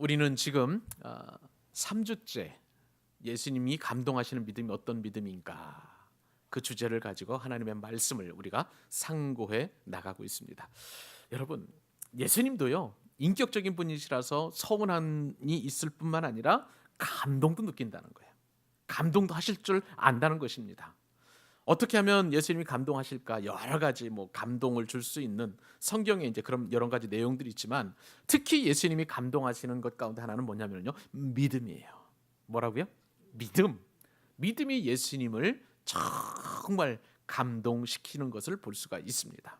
우리는 지금 3주째 예수님이 감동하시는 믿음이 어떤 믿음인가, 그 주제를 가지고 하나님의 말씀을 우리가 상고해 나가고 있습니다. 여러분, 예수님도요 인격적인 분이시라서 서운함이 있을 뿐만 아니라 감동도 느낀다는 거예요. 감동도 하실 줄 안다는 것입니다. 어떻게 하면 예수님이 감동하실까? 여러 가지 감동을 줄 수 있는 성경에 이제 그런 여러 가지 내용들이 있지만, 특히 예수님이 감동하시는 것 가운데 하나는 뭐냐면요, 믿음이에요. 뭐라고요? 믿음. 믿음이 예수님을 정말 감동시키는 것을 볼 수가 있습니다.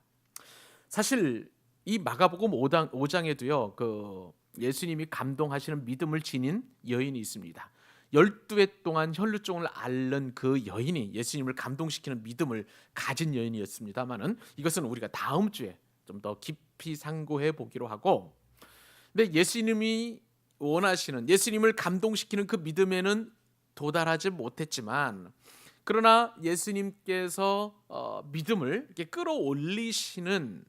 사실 이 마가복음 5장에도요 그 예수님이 감동하시는 믿음을 지닌 여인이 있습니다. 12해 동안 혈루증을 앓는 그 여인이 예수님을 감동시키는 믿음을 가진 여인이었습니다만은, 이것은 우리가 다음 주에 좀 더 깊이 상고해 보기로 하고, 근데 예수님이 원하시는, 예수님을 감동시키는 그 믿음에는 도달하지 못했지만, 그러나 예수님께서 믿음을 이렇게 끌어올리시는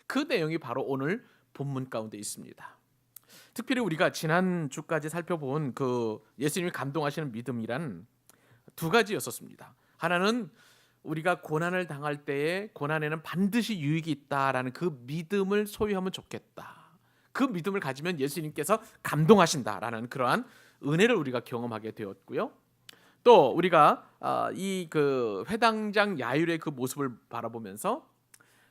그 내용이 바로 오늘 본문 가운데 있습니다. 특별히 우리가 지난 주까지 살펴본 그 예수님이 감동하시는 믿음이란 두 가지였었습니다. 하나는 우리가 고난을 당할 때에 고난에는 반드시 유익이 있다라는 그 믿음을 소유하면 좋겠다. 그 믿음을 가지면 예수님께서 감동하신다라는 그러한 은혜를 우리가 경험하게 되었고요. 또 우리가 이 그 회당장 야율의 그 모습을 바라보면서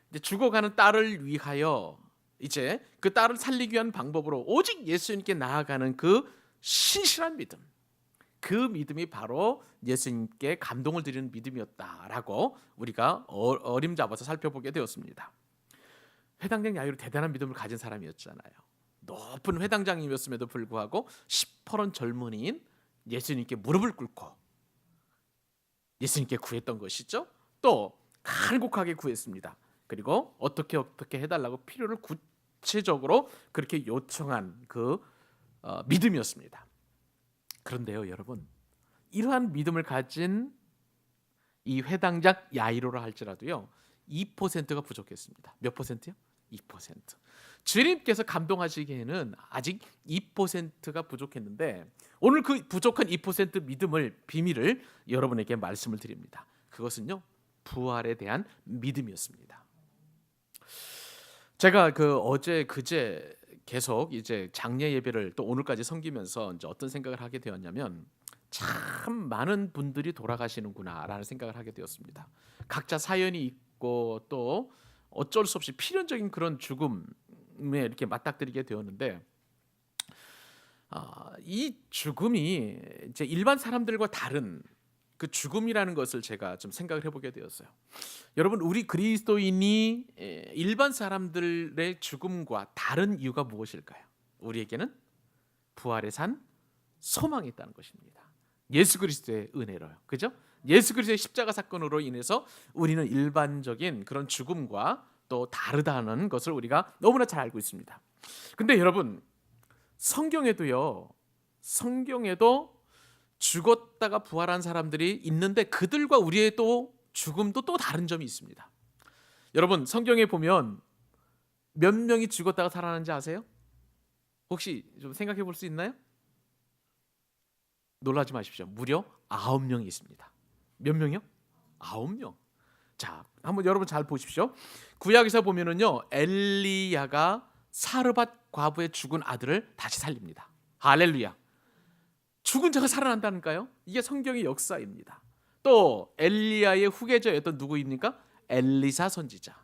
이제 죽어가는 딸을 위하여 이제 그 딸을 살리기 위한 방법으로 오직 예수님께 나아가는 그 신실한 믿음, 그 믿음이 바로 예수님께 감동을 드리는 믿음이었다라고 우리가 어림잡아서 살펴보게 되었습니다. 회당장 야율은 대단한 믿음을 가진 사람이었잖아요. 높은 회당장이었음에도 불구하고 시퍼런 젊은이인 예수님께 무릎을 꿇고 예수님께 구했던 것이죠. 또 간곡하게 구했습니다. 그리고 어떻게 해달라고 필요를 구체적으로 그렇게 요청한 그 믿음이었습니다. 그런데요, 여러분, 이러한 믿음을 가진 이 회당장 야이로라 할지라도요 2%가 부족했습니다. 몇 퍼센트요? 2%. 주님께서 감동하시기에는 아직 2%가 부족했는데, 오늘 그 부족한 2% 믿음을, 비밀을 여러분에게 말씀을 드립니다. 그것은요, 부활에 대한 믿음이었습니다. 제가 그 어제 그제 계속 이제 장례 예배를 또 오늘까지 섬기면서 이제 어떤 생각을 하게 되었냐면, 참 많은 분들이 돌아가시는구나라는 생각을 하게 되었습니다. 각자 사연이 있고 또 어쩔 수 없이 필연적인 그런 죽음에 이렇게 맞닥뜨리게 되었는데, 이 죽음이 이제 일반 사람들과 다른 그 죽음이라는 것을 제가 좀 생각을 해보게 되었어요. 여러분, 우리 그리스도인이 일반 사람들의 죽음과 다른 이유가 무엇일까요? 우리에게는 부활의 산 소망이 있다는 것입니다. 예수 그리스도의 은혜로요, 그죠? 예수 그리스도의 십자가 사건으로 인해서 우리는 일반적인 그런 죽음과 또 다르다는 것을 우리가 너무나 잘 알고 있습니다. 근데 여러분, 성경에도 죽었다가 부활한 사람들이 있는데, 그들과 우리의 또 죽음도 또 다른 점이 있습니다. 여러분, 성경에 보면 몇 명이 죽었다가 살아나는지 아세요? 혹시 좀 생각해 볼 수 있나요? 놀라지 마십시오. 무려 9명이 있습니다. 몇 명이요? 9명. 자, 한번 여러분 잘 보십시오. 구약에서 보면은요, 엘리야가 사르밧 과부의 죽은 아들을 다시 살립니다. 할렐루야. 죽은 자가 살아난다니까요. 이게 성경의 역사입니다. 또 엘리야의 후계자였던 누구입니까? 엘리사 선지자.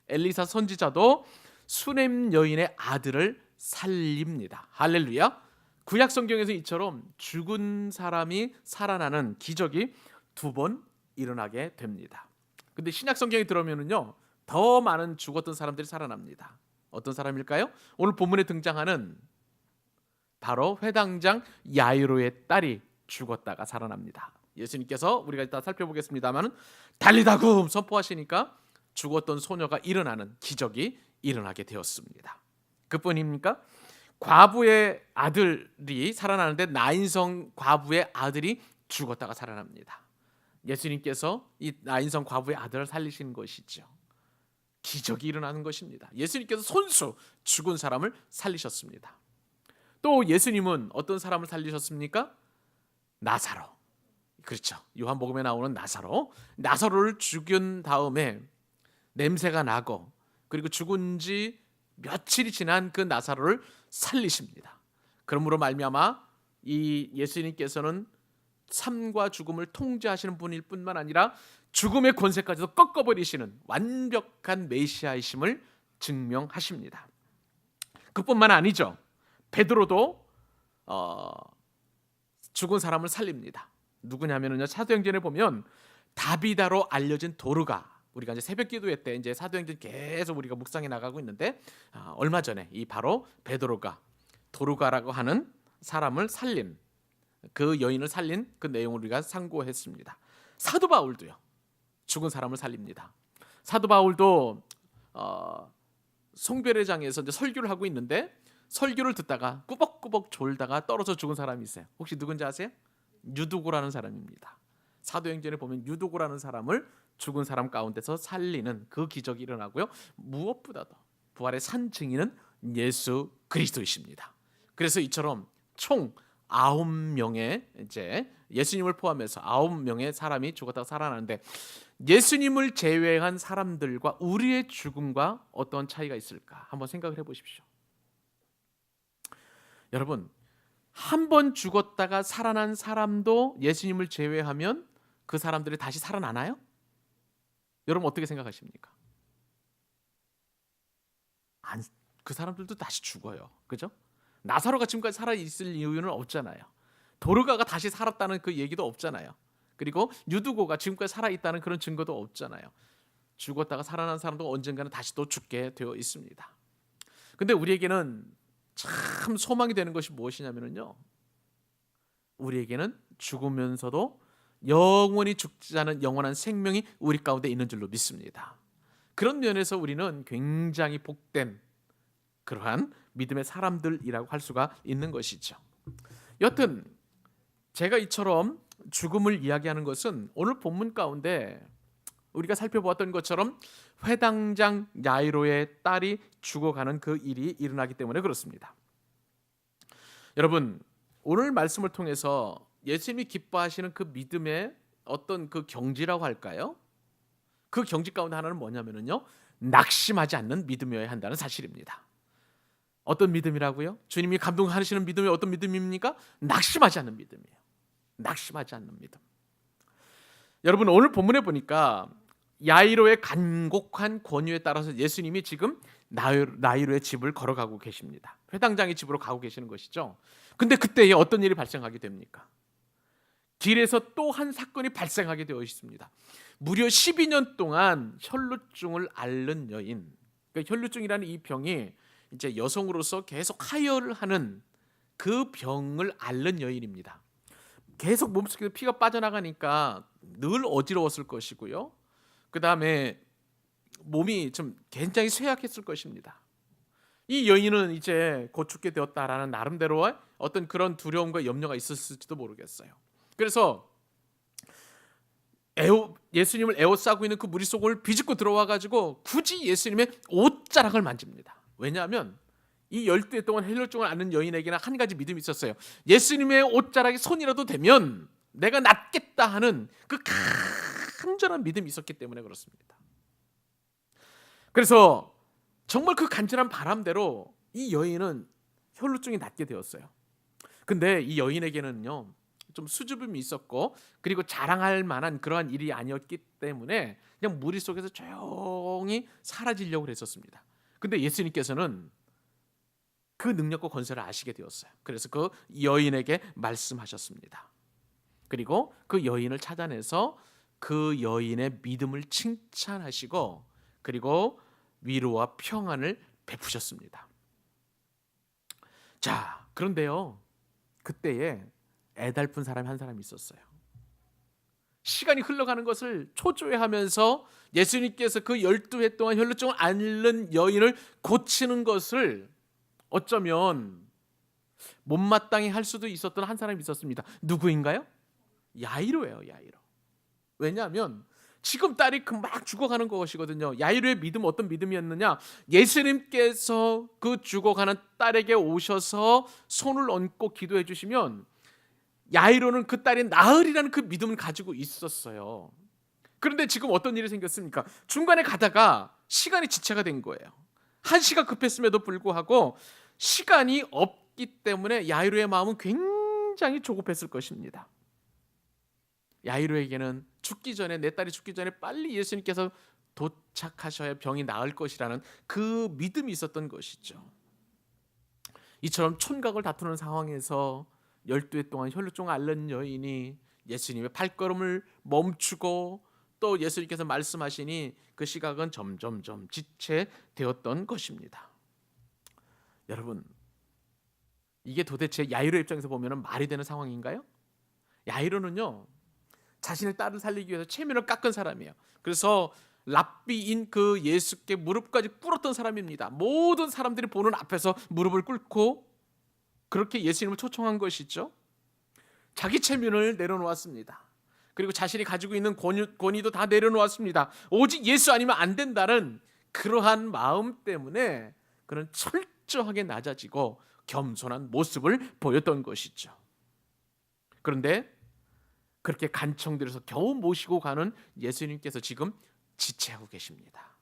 엘리사 선지자도 수넴 여인의 아들을 살립니다. 할렐루야. 구약 성경에서 이처럼 죽은 사람이 살아나는 기적이 2번 일어나게 됩니다. 근데 신약 성경에 들어오면은요, 더 많은 죽었던 사람들이 살아납니다. 어떤 사람일까요? 오늘 본문에 등장하는 바로 회당장 야이로의 딸이 죽었다가 살아납니다. 예수님께서, 우리가 이따 살펴보겠습니다만, 달리다굼 선포하시니까 죽었던 소녀가 일어나는 기적이 일어나게 되었습니다. 그뿐입니까? 과부의 아들이 살아나는데, 나인성 과부의 아들이 죽었다가 살아납니다. 예수님께서 이 나인성 과부의 아들을 살리신 것이죠. 기적이 일어나는 것입니다. 예수님께서 손수 죽은 사람을 살리셨습니다. 또 예수님은 어떤 사람을 살리셨습니까? 나사로. 그렇죠. 요한복음에 나오는 나사로를 죽인 다음에 냄새가 나고 그리고 죽은 지 며칠이 지난 그 나사로를 살리십니다. 그러므로 말미암아 이 예수님께서는 삶과 죽음을 통제하시는 분일 뿐만 아니라 죽음의 권세까지도 꺾어버리시는 완벽한 메시아이심을 증명하십니다. 그뿐만 아니죠. 베드로도 죽은 사람을 살립니다. 누구냐면요, 사도행전에 보면 다비다로 알려진 도르가, 우리가 이제 새벽기도회 때 이제 사도행전 계속 우리가 묵상해 나가고 있는데 얼마 전에 이 바로 베드로가 도르가라고 하는 사람을 살린, 그 여인을 살린 그 내용을 우리가 상고했습니다. 사도 바울도요, 죽은 사람을 살립니다. 사도 바울도 송별회장에서 이제 설교를 하고 있는데 설교를 듣다가 꾸벅꾸벅 졸다가 떨어져 죽은 사람이 있어요. 혹시 누군지 아세요? 유두고라는 사람입니다. 사도행전에 보면 유두고라는 사람을 죽은 사람 가운데서 살리는 그 기적이 일어나고요. 무엇보다도 부활의 산 증인은 예수 그리스도이십니다. 그래서 이처럼 총 9명의 이제 예수님을 포함해서 9명의 사람이 죽었다가 살아나는데, 예수님을 제외한 사람들과 우리의 죽음과 어떤 차이가 있을까 한번 생각을 해보십시오. 여러분, 한 번 죽었다가 살아난 사람도 예수님을 제외하면 그 사람들이 다시 살아나나요? 여러분 어떻게 생각하십니까? 그 사람들도 다시 죽어요. 그죠? 나사로가 지금까지 살아있을 이유는 없잖아요. 도르가가 다시 살았다는 그 얘기도 없잖아요. 그리고 유두고가 지금까지 살아있다는 그런 증거도 없잖아요. 죽었다가 살아난 사람도 언젠가는 다시 또 죽게 되어 있습니다. 근데 우리에게는 참 소망이 되는 것이 무엇이냐면요, 우리에게는 죽으면서도 영원히 죽지 않은 영원한 생명이 우리 가운데 있는 줄로 믿습니다. 그런 면에서 우리는 굉장히 복된 그러한 믿음의 사람들이라고 할 수가 있는 것이죠. 여튼 제가 이처럼 죽음을 이야기하는 것은 오늘 본문 가운데 우리가 살펴보았던 것처럼 회당장 야이로의 딸이 죽어가는 그 일이 일어나기 때문에 그렇습니다. 여러분, 오늘 말씀을 통해서 예수님이 기뻐하시는 그 믿음의 어떤 그 경지라고 할까요? 그 경지 가운데 하나는 뭐냐면요, 낙심하지 않는 믿음이어야 한다는 사실입니다. 어떤 믿음이라고요? 주님이 감동하시는 믿음이 어떤 믿음입니까? 낙심하지 않는 믿음이에요. 낙심하지 않는 믿음. 여러분, 오늘 본문에 보니까 야이로의 간곡한 권유에 따라서 예수님이 지금 야이로의 집을 걸어가고 계십니다. 회당장의 집으로 가고 계시는 것이죠. 근데 그때에 어떤 일이 발생하게 됩니까? 길에서 또 한 사건이 발생하게 되어 있습니다. 무려 12년 동안 혈루증을 앓는 여인, 그러니까 혈루증이라는 이 병이 이제 여성으로서 계속 하혈을 하는 그 병을 앓는 여인입니다. 계속 몸속에서 피가 빠져나가니까 늘 어지러웠을 것이고요. 그 다음에 몸이 좀 굉장히 쇠약했을 것입니다. 이 여인은 이제 곧 죽게 되었다라는 나름대로의 어떤 그런 두려움과 염려가 있었을지도 모르겠어요. 그래서 예수님을 에워싸고 있는 그 무리 속을 비집고 들어와 가지고 굳이 예수님의 옷자락을 만집니다. 왜냐하면 이 12해 동안 혈루증을 앓는 여인에게는 한 가지 믿음이 있었어요. 예수님의 옷자락이 손이라도 되면 내가 낫겠다 하는 그 간절한 믿음이 있었기 때문에 그렇습니다. 그래서 정말 그 간절한 바람대로 이 여인은 혈루증이 낫게 되었어요. 근데 이 여인에게는요, 좀 수줍음이 있었고 그리고 자랑할 만한 그러한 일이 아니었기 때문에 그냥 무리 속에서 조용히 사라지려고 했었습니다. 근데 예수님께서는 그 능력과 권세를 아시게 되었어요. 그래서 그 여인에게 말씀하셨습니다. 그리고 그 여인을 찾아내서 그 여인의 믿음을 칭찬하시고 그리고 위로와 평안을 베푸셨습니다. 자, 그런데요, 그때에 애달픈 사람이 한 사람이 있었어요. 시간이 흘러가는 것을 초조해하면서 예수님께서 그 12해 동안 혈루증을 앓는 여인을 고치는 것을 어쩌면 못마땅히 할 수도 있었던 한 사람이 있었습니다. 누구인가요? 야이로예요. 야이로. 왜냐하면 지금 딸이 막 죽어가는 것이거든요. 야이로의 믿음 어떤 믿음이었느냐? 예수님께서 그 죽어가는 딸에게 오셔서 손을 얹고 기도해 주시면 야이로는 그 딸이 나으리라는 그 믿음을 가지고 있었어요. 그런데 지금 어떤 일이 생겼습니까? 중간에 가다가 시간이 지체가 된 거예요. 한시가 급했음에도 불구하고 시간이 없기 때문에 야이로의 마음은 굉장히 조급했을 것입니다. 야이로에게는 죽기 전에, 내 딸이 죽기 전에 빨리 예수님께서 도착하셔야 병이 나을 것이라는 그 믿음이 있었던 것이죠. 이처럼 촌각을 다투는 상황에서 12해 동안 혈루증 앓는 여인이 예수님의 발걸음을 멈추고 또 예수님께서 말씀하시니 그 시각은 점점점 지체되었던 것입니다. 여러분, 이게 도대체 야이로 입장에서 보면 말이 되는 상황인가요? 야이로는요, 자신의 딸을 살리기 위해서 체면을 깎은 사람이에요. 그래서 랍비인 그 예수께 무릎까지 꿇었던 사람입니다. 모든 사람들이 보는 앞에서 무릎을 꿇고 그렇게 예수님을 초청한 것이죠. 자기 체면을 내려놓았습니다. 그리고 자신이 가지고 있는 권위도 다 내려놓았습니다. 오직 예수 아니면 안 된다는 그러한 마음 때문에 그는 철저하게 낮아지고 겸손한 모습을 보였던 것이죠. 그런데 그렇게 간청들여서 겨우 모시고 가는 예수님께서 지금 지체하고 계십니다.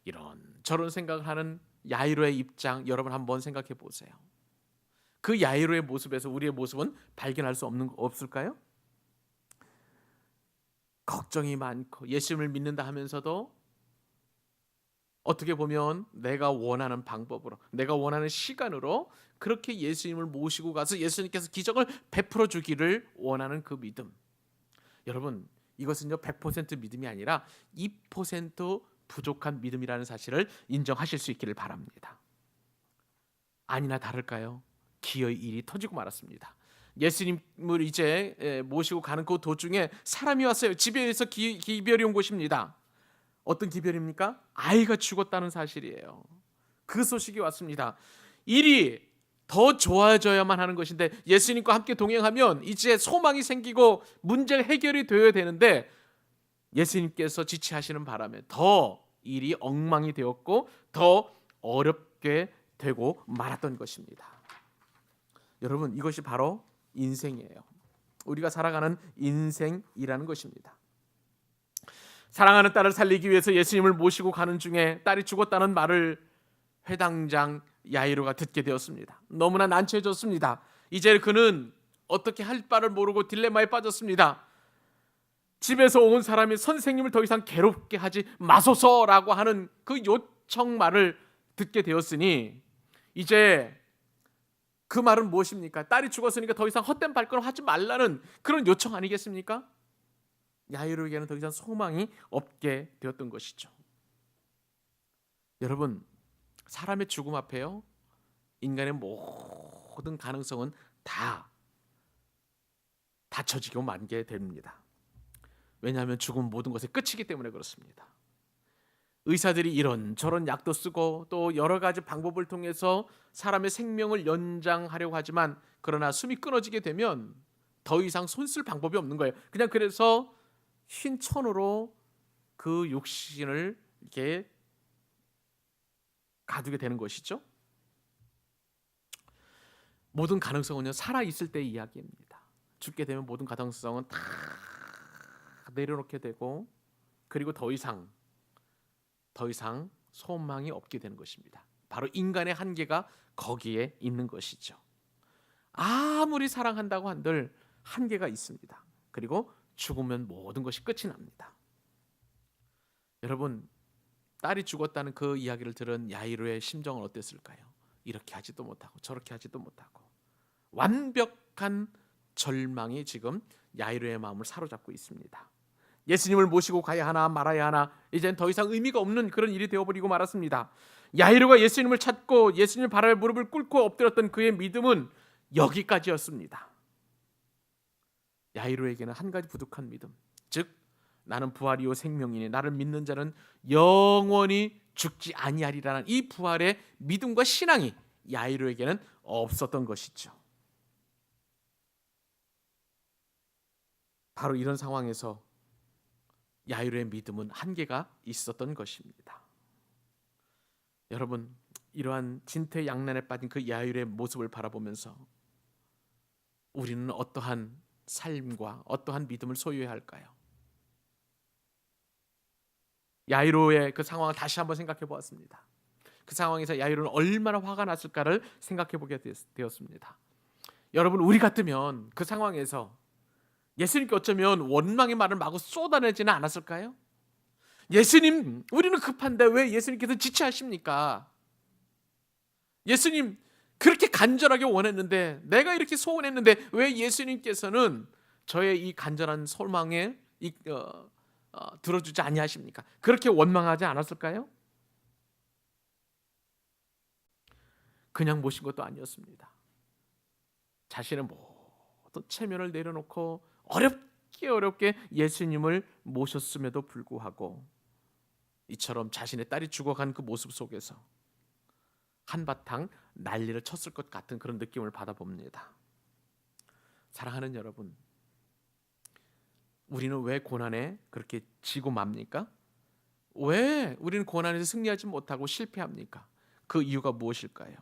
이런 저런 생각을 하는 야이로의 입장, 여러분 한번 생각해 보세요. 그 야이로의 모습에서 우리의 모습은 발견할 수 없을까요? 걱정이 많고 예수님을 믿는다 하면서도 어떻게 보면 내가 원하는 방법으로, 내가 원하는 시간으로 그렇게 예수님을 모시고 가서 예수님께서 기적을 베풀어 주기를 원하는 그 믿음. 여러분, 이것은요 100% 믿음이 아니라 2% 부족한 믿음이라는 사실을 인정하실 수 있기를 바랍니다. 아니나 다를까요? 기어이 일이 터지고 말았습니다. 예수님을 이제 모시고 가는 그 도중에 사람이 왔어요. 집에서 기별이 온 것입니다. 어떤 기별입니까? 아이가 죽었다는 사실이에요. 그 소식이 왔습니다. 일이 더 좋아져야만 하는 것인데 예수님과 함께 동행하면 이제 소망이 생기고 문제가 해결이 되어야 되는데 예수님께서 지체하시는 바람에 더 일이 엉망이 되었고 더 어렵게 되고 말았던 것입니다. 여러분, 이것이 바로 인생이에요. 우리가 살아가는 인생이라는 것입니다. 사랑하는 딸을 살리기 위해서 예수님을 모시고 가는 중에 딸이 죽었다는 말을 회당장 야이로가 듣게 되었습니다. 너무나 난처해졌습니다. 이제 그는 어떻게 할 바를 모르고 딜레마에 빠졌습니다. 집에서 온 사람이 선생님을 더 이상 괴롭게 하지 마소서라고 하는 그 요청 말을 듣게 되었으니 이제 그 말은 무엇입니까? 딸이 죽었으니까 더 이상 헛된 발걸음 하지 말라는 그런 요청 아니겠습니까? 야이로에게는 더 이상 소망이 없게 되었던 것이죠. 여러분, 사람의 죽음 앞에요, 인간의 모든 가능성은 다 닫혀지고 말게 됩니다. 왜냐하면 죽음은 모든 것의 끝이기 때문에 그렇습니다. 의사들이 이런저런 약도 쓰고 또 여러 가지 방법을 통해서 사람의 생명을 연장하려고 하지만 그러나 숨이 끊어지게 되면 더 이상 손 쓸 방법이 없는 거예요. 그냥 그래서 흰 천으로 그 육신을 이렇게 가두게 되는 것이죠. 모든 가능성은요 살아 있을 때의 이야기입니다. 죽게 되면 모든 가능성은 다 내려놓게 되고 그리고 더 이상 소망이 없게 되는 것입니다. 바로 인간의 한계가 거기에 있는 것이죠. 아무리 사랑한다고 한들 한계가 있습니다. 그리고 죽으면 모든 것이 끝이 납니다. 여러분, 딸이 죽었다는 그 이야기를 들은 야이로의 심정은 어땠을까요? 이렇게 하지도 못하고 저렇게 하지도 못하고 완벽한 절망이 지금 야이로의 마음을 사로잡고 있습니다. 예수님을 모시고 가야 하나 말아야 하나 이젠 더 이상 의미가 없는 그런 일이 되어버리고 말았습니다. 야이로가 예수님을 찾고 예수님 발 아래 무릎을 꿇고 엎드렸던 그의 믿음은 여기까지였습니다. 야이로에게는 한 가지 부족한 믿음, 즉 나는 부활이요 생명이니 나를 믿는 자는 영원히 죽지 아니하리라는 이 부활의 믿음과 신앙이 야이로에게는 없었던 것이죠. 바로 이런 상황에서 야이로의 믿음은 한계가 있었던 것입니다. 여러분, 이러한 진퇴양난에 빠진 그 야이로의 모습을 바라보면서 우리는 어떠한 삶과 어떠한 믿음을 소유해야 할까요? 야이로의 그 상황을 다시 한번 생각해 보았습니다. 그 상황에서 야이로는 얼마나 화가 났을까를 생각해 보게 되었습니다. 여러분, 우리 같으면 그 상황에서 예수님께 어쩌면 원망의 말을 마구 쏟아내지는 않았을까요? 예수님, 우리는 급한데 왜 예수님께서 지체하십니까? 예수님, 그렇게 간절하게 원했는데, 내가 이렇게 소원했는데 왜 예수님께서는 저의 이 간절한 소망에 들어주지 아니하십니까? 그렇게 원망하지 않았을까요? 그냥 모신 것도 아니었습니다. 자신의 모든 체면을 내려놓고 어렵게 예수님을 모셨음에도 불구하고 이처럼 자신의 딸이 죽어간 그 모습 속에서 한바탕 난리를 쳤을 것 같은 그런 느낌을 받아봅니다. 사랑하는 여러분, 우리는 왜 고난에 그렇게 지고 맙니까? 왜 우리는 고난에서 승리하지 못하고 실패합니까? 그 이유가 무엇일까요?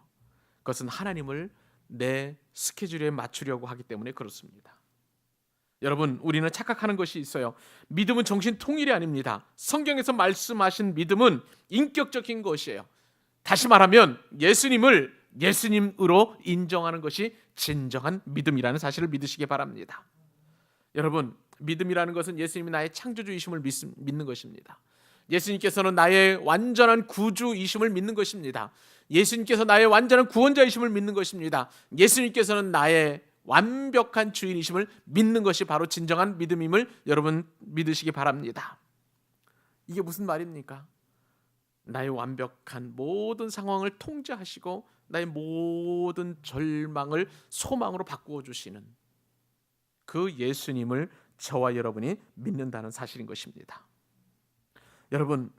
그것은 하나님을 내 스케줄에 맞추려고 하기 때문에 그렇습니다. 여러분, 우리는 착각하는 것이 있어요. 믿음은 정신 통일이 아닙니다. 성경에서 말씀하신 믿음은 인격적인 것이에요. 다시 말하면 예수님을 예수님으로 인정하는 것이 진정한 믿음이라는 사실을 믿으시기 바랍니다. 여러분, 믿음이라는 것은 예수님이 나의 창조주이심을 믿는 것입니다. 예수님께서는 나의 완전한 구주이심을 믿는 것입니다. 예수님께서 나의 완전한 구원자이심을 믿는 것입니다. 예수님께서는 나의 완벽한 주인이심을 믿는 것이 바로 진정한 믿음임을 여러분 믿으시기 바랍니다. 이게 무슨 말입니까? 나의 완벽한 모든 상황을 통제하시고 나의 모든 절망을 소망으로 바꾸어 주시는 그 예수님을 저와 여러분이 믿는다는 사실인 것입니다. 여러분,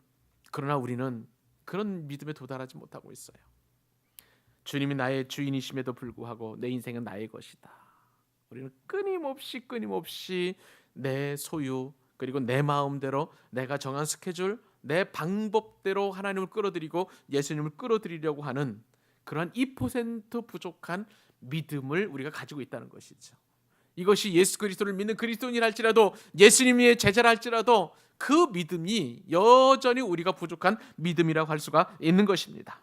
그러나 우리는 그런 믿음에 도달하지 못하고 있어요. 주님이 나의 주인이심에도 불구하고 내 인생은 나의 것이다. 우리는 끊임없이 내 소유 그리고 내 마음대로 내가 정한 스케줄, 내 방법대로 하나님을 끌어들이고 예수님을 끌어들이려고 하는 그러한 2% 부족한 믿음을 우리가 가지고 있다는 것이죠. 이것이 예수 그리스도를 믿는 그리스도인이랄지라도 예수님의 제자랄지라도 그 믿음이 여전히 우리가 부족한 믿음이라고 할 수가 있는 것입니다.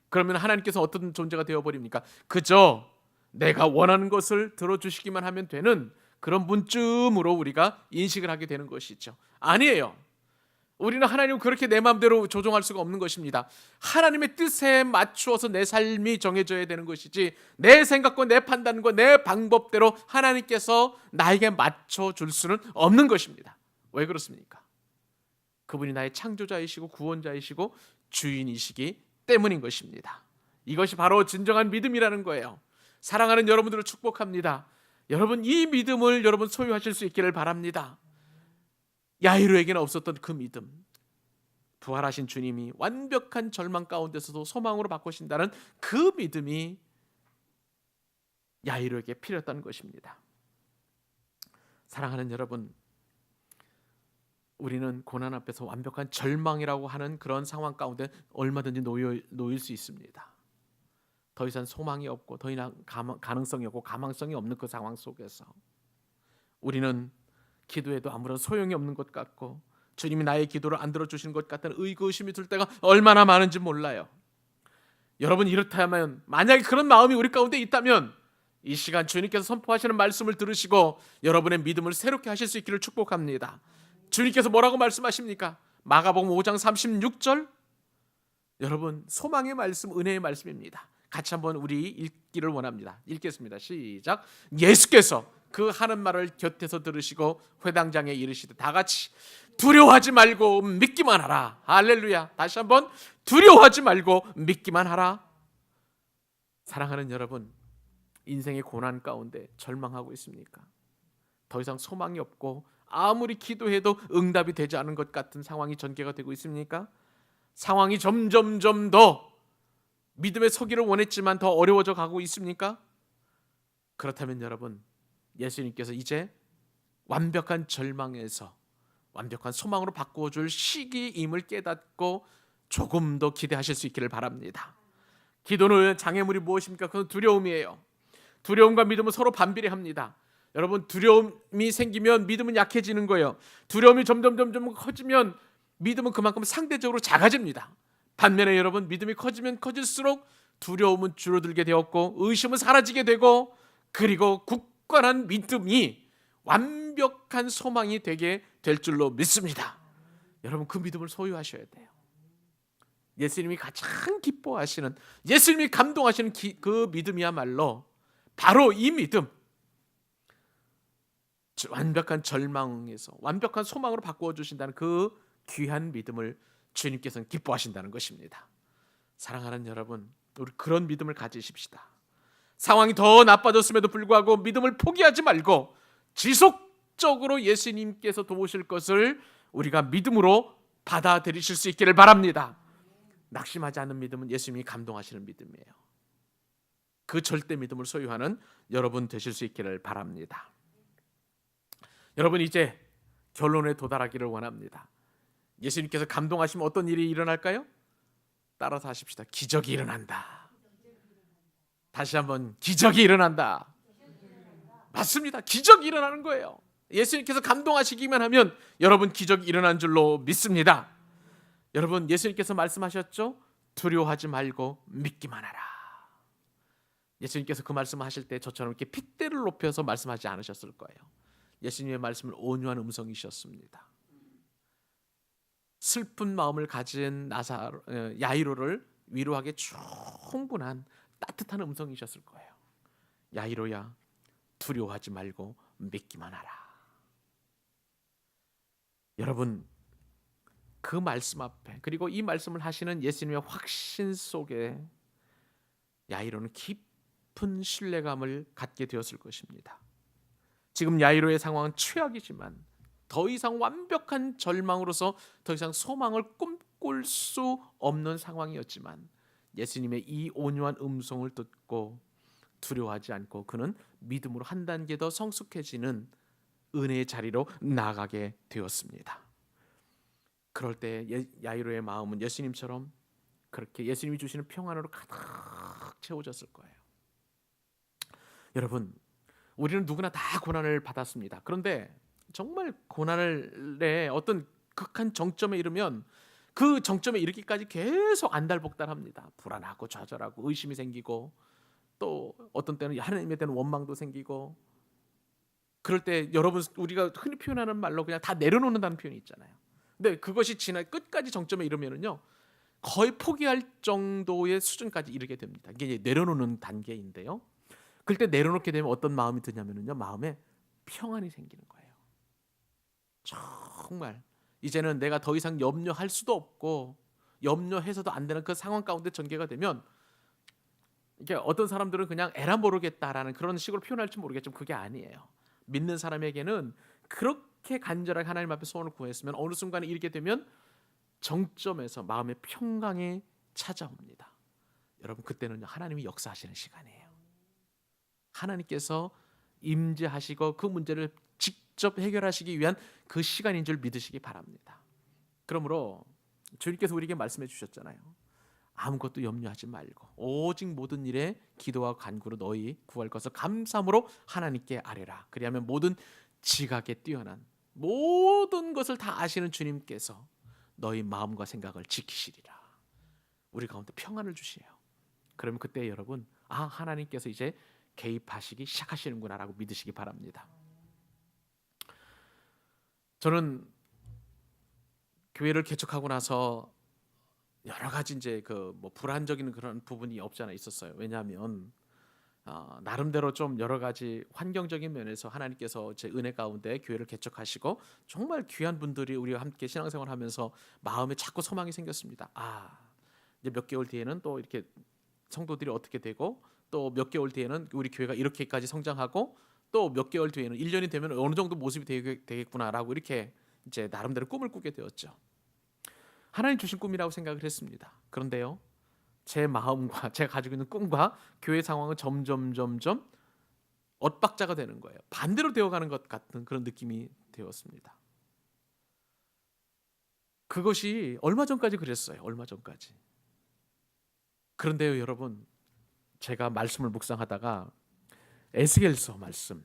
그러면 하나님께서 어떤 존재가 되어버립니까? 그저 내가 원하는 것을 들어주시기만 하면 되는 그런 분쯤으로 우리가 인식을 하게 되는 것이죠. 아니에요. 우리는 하나님을 그렇게 내 마음대로 조종할 수가 없는 것입니다. 하나님의 뜻에 맞추어서 내 삶이 정해져야 되는 것이지 내 생각과 내 판단과 내 방법대로 하나님께서 나에게 맞춰줄 수는 없는 것입니다. 왜 그렇습니까? 그분이 나의 창조자이시고 구원자이시고 주인이시기 때문인 것입니다. 이것이 바로 진정한 믿음이라는 거예요. 사랑하는 여러분들을 축복합니다. 여러분, 이 믿음을 여러분 소유하실 수 있기를 바랍니다. 야이로에게는 없었던 그 믿음, 부활하신 주님이 완벽한 절망 가운데서도 소망으로 바꾸신다는 그 믿음이 야이로에게 필요했다는 것입니다. 사랑하는 여러분, 우리는 고난 앞에서 완벽한 절망이라고 하는 그런 상황 가운데 얼마든지 놓일 수 있습니다. 더 이상 소망이 없고 더 이상 가능성이 없고 가망성이 없는 그 상황 속에서 우리는 기도해도 아무런 소용이 없는 것 같고 주님이 나의 기도를 안 들어주시는 것 같은 의구심이 들 때가 얼마나 많은지 몰라요. 여러분, 이렇다면 만약에 그런 마음이 우리 가운데 있다면 이 시간 주님께서 선포하시는 말씀을 들으시고 여러분의 믿음을 새롭게 하실 수 있기를 축복합니다. 주님께서 뭐라고 말씀하십니까? 마가복음 5장 36절. 여러분, 소망의 말씀, 은혜의 말씀입니다. 같이 한번 우리 읽기를 원합니다. 읽겠습니다. 시작. 예수께서 그 하는 말을 곁에서 들으시고 회당장에 이르시되 다 같이 두려워하지 말고 믿기만 하라. 할렐루야. 다시 한번 두려워하지 말고 믿기만 하라. 사랑하는 여러분, 인생의 고난 가운데 절망하고 있습니까? 더 이상 소망이 없고 아무리 기도해도 응답이 되지 않은 것 같은 상황이 전개가 되고 있습니까? 상황이 점점 더 믿음에 서기를 원했지만 더 어려워져 가고 있습니까? 그렇다면 여러분, 예수님께서 이제 완벽한 절망에서 완벽한 소망으로 바꾸어 줄 시기임을 깨닫고 조금 더 기대하실 수 있기를 바랍니다. 기도는 장애물이 무엇입니까? 그건 두려움이에요. 두려움과 믿음은 서로 반비례합니다. 여러분, 두려움이 생기면 믿음은 약해지는 거예요. 두려움이 점점 커지면 믿음은 그만큼 상대적으로 작아집니다. 반면에 여러분, 믿음이 커지면 커질수록 두려움은 줄어들게 되었고 의심은 사라지게 되고, 그리고 굳건한 믿음이 완벽한 소망이 되게 될 줄로 믿습니다. 여러분, 그 믿음을 소유하셔야 돼요. 예수님이 가장 기뻐하시는, 예수님이 감동하시는 그 믿음이야말로 바로 이 믿음, 완벽한 절망에서 완벽한 소망으로 바꾸어 주신다는 그 귀한 믿음을 주님께서는 기뻐하신다는 것입니다. 사랑하는 여러분, 우리 그런 믿음을 가지십시다. 상황이 더 나빠졌음에도 불구하고 믿음을 포기하지 말고 지속적으로 예수님께서 도우실 것을 우리가 믿음으로 받아들이실 수 있기를 바랍니다. 낙심하지 않는 믿음은 예수님이 감동하시는 믿음이에요. 그 절대 믿음을 소유하는 여러분 되실 수 있기를 바랍니다. 여러분, 이제 결론에 도달하기를 원합니다. 예수님께서 감동하시면 어떤 일이 일어날까요? 따라서 하십시다. 기적이 일어난다. 다시 한번, 기적이 일어난다. 맞습니다. 기적이 일어나는 거예요. 예수님께서 감동하시기만 하면 여러분, 기적이 일어난 줄로 믿습니다. 여러분, 예수님께서 말씀하셨죠? 두려워하지 말고 믿기만 하라. 예수님께서 그 말씀을 하실 때 저처럼 이렇게 핏대를 높여서 말씀하지 않으셨을 거예요. 예수님의 말씀은 온유한 음성이셨습니다. 슬픈 마음을 가진 야이로를 위로하기에 충분한 따뜻한 음성이셨을 거예요. 야이로야, 두려워하지 말고 믿기만 하라. 여러분, 그 말씀 앞에, 그리고 이 말씀을 하시는 예수님의 확신 속에 야이로는 깊은 신뢰감을 갖게 되었을 것입니다. 지금 야이로의 상황은 최악이지만 더 이상 완벽한 절망으로서 더 이상 소망을 꿈꿀 수 없는 상황이었지만 예수님의 이 온유한 음성을 듣고 두려워하지 않고 그는 믿음으로 한 단계 더 성숙해지는 은혜의 자리로 나아가게 되었습니다. 그럴 때 야이로의 마음은 예수님처럼 그렇게 예수님이 주시는 평안으로 가득 채워졌을 거예요. 여러분, 우리는 누구나 다 고난을 받았습니다. 그런데 정말 고난의 어떤 극한 정점에 이르면 그 정점에 이르기까지 계속 안달복달합니다. 불안하고 좌절하고 의심이 생기고, 또 어떤 때는 하나님에 대한 원망도 생기고, 그럴 때 여러분, 우리가 흔히 표현하는 말로 그냥 다 내려놓는다는 표현이 있잖아요. 근데 그것이 지나 끝까지 정점에 이르면은요, 거의 포기할 정도의 수준까지 이르게 됩니다. 이게 이제 내려놓는 단계인데요. 그럴 때 내려놓게 되면 어떤 마음이 드냐면은요, 마음에 평안이 생기는 거예요. 정말 이제는 내가 더 이상 염려할 수도 없고 염려해서도 안 되는 그 상황 가운데 전개가 되면, 이게 어떤 사람들은 그냥 에라 모르겠다라는 그런 식으로 표현할지 모르겠지만 그게 아니에요. 믿는 사람에게는 그렇게 간절하게 하나님 앞에 소원을 구했으면 어느 순간에 이르게 되면 정점에서 마음의 평강이 찾아옵니다. 여러분, 그때는 하나님이 역사하시는 시간이에요. 하나님께서 임재하시고 그 문제를 직접 해결하시기 위한 그 시간인 줄 믿으시기 바랍니다. 그러므로 주님께서 우리에게 말씀해 주셨잖아요. 아무것도 염려하지 말고 오직 모든 일에 기도와 간구로 너희 구할 것을 감사함으로 하나님께 아뢰라. 그리하면 모든 지각에 뛰어난 모든 것을 다 아시는 주님께서 너희 마음과 생각을 지키시리라. 우리 가운데 평안을 주시에요. 그러면 그때 여러분, 하나님께서 이제 개입하시기 시작하시는구나라고 믿으시기 바랍니다. 저는 교회를 개척하고 나서 여러 가지 이제 불안적인 그런 부분이 없지 않아 있었어요. 왜냐하면 나름대로 좀 여러 가지 환경적인 면에서 하나님께서 제 은혜 가운데 교회를 개척하시고 정말 귀한 분들이 우리와 함께 신앙생활하면서 마음에 자꾸 소망이 생겼습니다. 이제 몇 개월 뒤에는 또 이렇게 성도들이 어떻게 되고, 또 몇 개월 뒤에는 우리 교회가 이렇게까지 성장하고, 또 몇 개월 뒤에는 1년이 되면 어느 정도 모습이 되겠구나라고 이렇게 이제 나름대로 꿈을 꾸게 되었죠. 하나님 주신 꿈이라고 생각을 했습니다. 그런데요, 제 마음과 제가 가지고 있는 꿈과 교회 상황은 점점 엇박자가 되는 거예요. 반대로 되어가는 것 같은 그런 느낌이 되었습니다. 그것이 얼마 전까지 그랬어요. 얼마 전까지. 그런데요, 여러분, 제가 말씀을 묵상하다가 에스겔서 말씀,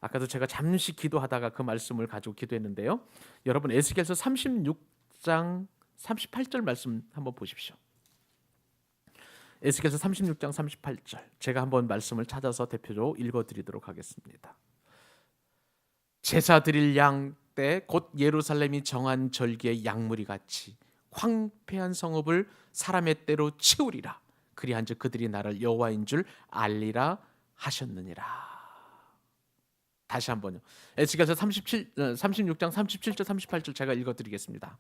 아까도 제가 잠시 기도하다가 그 말씀을 가지고 기도했는데요. 여러분, 에스겔서 36장 38절 말씀 한번 보십시오. 에스겔서 36장 38절, 제가 한번 말씀을 찾아서 대표로 읽어드리도록 하겠습니다. 제사 드릴 양 때 곧 예루살렘이 정한 절기의 양무리 같이 황폐한 성읍을 사람의 때로 채우리라. 그리한즉 그들이 나를 여호와인 줄 알리라 하셨느니라. 다시 한번요. 에스겔서 36장 37절 38절 제가 읽어드리겠습니다.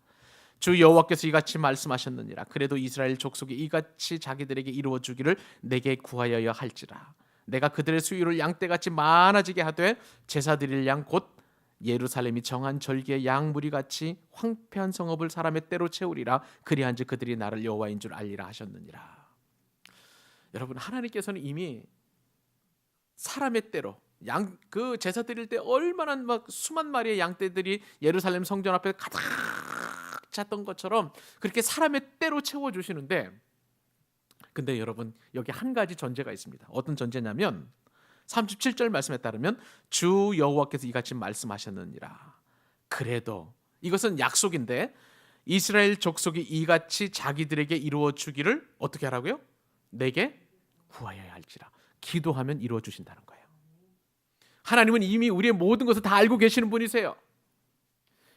주 여호와께서 이같이 말씀하셨느니라. 그래도 이스라엘 족속이 이같이 자기들에게 이루어주기를 내게 구하여야 할지라. 내가 그들의 수유를 양떼같이 많아지게 하되 제사 드릴 양 곧 예루살렘이 정한 절기의 양무리같이 황폐한 성읍을 사람의 때로 채우리라. 그리한즉 그들이 나를 여호와인 줄 알리라 하셨느니라. 여러분, 하나님께서는 이미 사람의 때로 그 제사 드릴 때 얼마나 막 수만 마리의 양떼들이 예루살렘 성전 앞에 가득 찼던 것처럼 그렇게 사람의 때로 채워주시는데, 근데 여러분, 여기 한 가지 전제가 있습니다. 어떤 전제냐면 37절 말씀에 따르면 주 여호와께서 이같이 말씀하셨느니라. 그래도 이것은 약속인데 이스라엘 족속이 이같이 자기들에게 이루어 주기를 어떻게 하라고요? 내게 구하여야 할지라. 기도하면 이루어 주신다는 거예요. 하나님은 이미 우리의 모든 것을 다 알고 계시는 분이세요.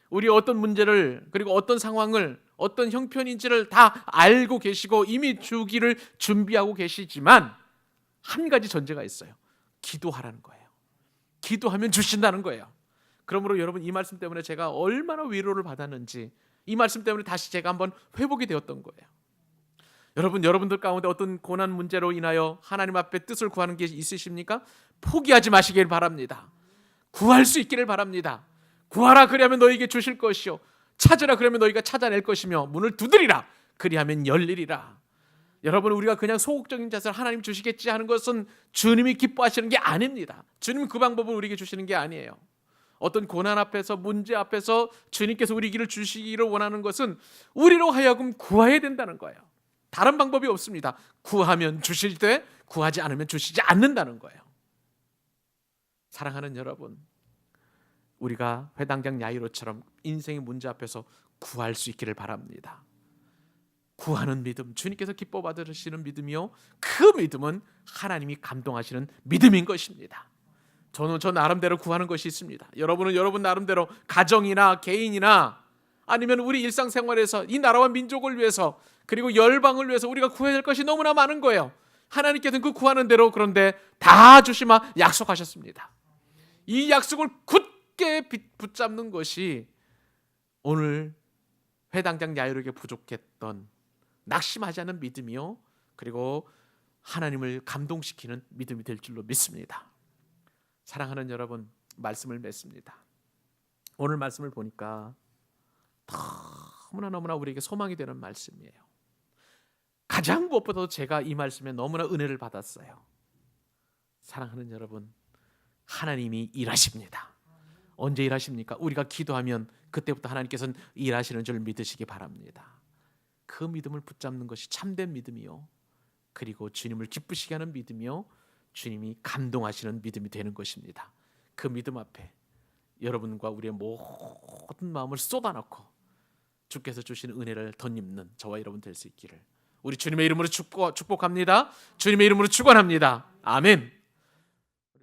우리의 어떤 문제를, 그리고 어떤 상황을, 어떤 형편인지를 다 알고 계시고 이미 주기를 준비하고 계시지만 한 가지 전제가 있어요. 기도하라는 거예요. 기도하면 주신다는 거예요. 그러므로 여러분, 이 말씀 때문에 제가 얼마나 위로를 받았는지, 이 말씀 때문에 다시 제가 한번 회복이 되었던 거예요. 여러분들 가운데 어떤 고난 문제로 인하여 하나님 앞에 뜻을 구하는 게 있으십니까? 포기하지 마시길 바랍니다. 구할 수 있기를 바랍니다. 구하라 그리하면 너희에게 주실 것이요 찾으라 그러면 너희가 찾아낼 것이며 문을 두드리라 그리하면 열리리라. 여러분, 우리가 그냥 소극적인 자세로 하나님 주시겠지 하는 것은 주님이 기뻐하시는 게 아닙니다. 주님은 그 방법을 우리에게 주시는 게 아니에요. 어떤 고난 앞에서, 문제 앞에서 주님께서 우리 길을 주시기를 원하는 것은 우리로 하여금 구해야 된다는 거예요. 다른 방법이 없습니다. 구하면 주실 때, 구하지 않으면 주시지 않는다는 거예요. 사랑하는 여러분, 우리가 회당장 야이로처럼 인생의 문제 앞에서 구할 수 있기를 바랍니다. 구하는 믿음, 주님께서 기뻐 받으시는 믿음이요, 그 믿음은 하나님이 감동하시는 믿음인 것입니다. 저는 저 나름대로 구하는 것이 있습니다. 여러분은 여러분 나름대로 가정이나 개인이나 아니면 우리 일상생활에서 이 나라와 민족을 위해서, 그리고 열방을 위해서 우리가 구해야 될 것이 너무나 많은 거예요. 하나님께서는 그 구하는 대로 그런데 다 주시마 약속하셨습니다. 이 약속을 굳게 붙잡는 것이 오늘 회당장 야이로에게 부족했던 낙심하지 않은 믿음이요, 그리고 하나님을 감동시키는 믿음이 될 줄로 믿습니다. 사랑하는 여러분, 말씀을 맺습니다. 오늘 말씀을 보니까 너무나 우리에게 소망이 되는 말씀이에요. 가장 무엇보다도 제가 이 말씀에 너무나 은혜를 받았어요. 사랑하는 여러분, 하나님이 일하십니다. 언제 일하십니까? 우리가 기도하면 그때부터 하나님께서는 일하시는 줄 믿으시기 바랍니다. 그 믿음을 붙잡는 것이 참된 믿음이요, 그리고 주님을 기쁘시게 하는 믿음이요, 주님이 감동하시는 믿음이 되는 것입니다. 그 믿음 앞에 여러분과 우리의 모든 마음을 쏟아놓고 주께서 주시는 은혜를 덧입는 저와 여러분 될 수 있기를 우리 주님의 이름으로 축복합니다. 주님의 이름으로 축원합니다. 아멘.